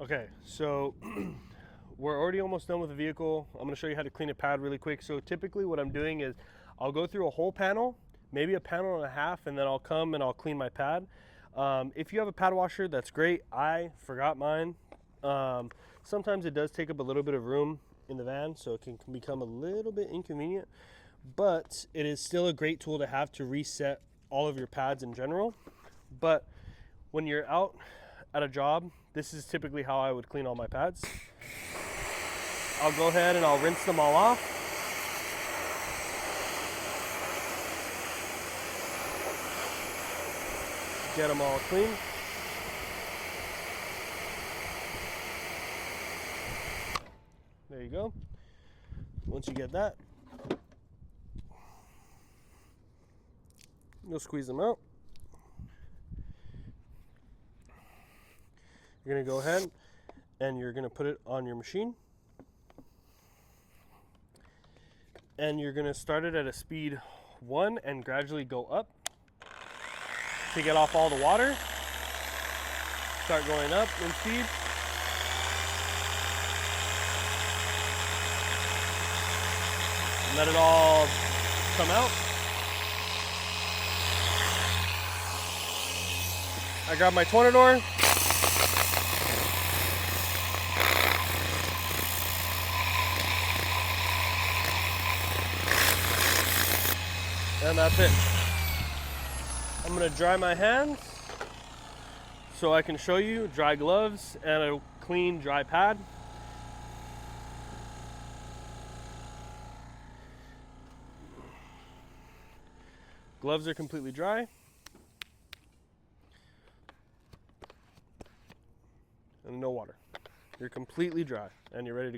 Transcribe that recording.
Okay, so we're already almost done with the vehicle. I'm gonna show you how to clean a pad really quick. So typically what I'm doing is I'll go through a whole panel, maybe a panel and a half, and then I'll come and I'll clean my pad. If you have a pad washer, that's great. I forgot mine. Sometimes it does take up a little bit of room in the van, so it can become a little bit inconvenient, but it is still a great tool to have to reset all of your pads in general. But when you're out at a job, this is typically how I would clean all my pads. I'll go ahead and I'll rinse them all off. Get them all clean. There you go. Once you get that, you'll squeeze them out. You're gonna go ahead and you're gonna put it on your machine. And you're gonna start it at a speed 1 and gradually go up to get off all the water. Start going up in speed. Let it all come out. I grab my Tornador. And that's it. I'm gonna dry my hands so I can show you dry gloves and a clean dry pad. Gloves are completely dry. And no water. You're completely dry and you're ready to go.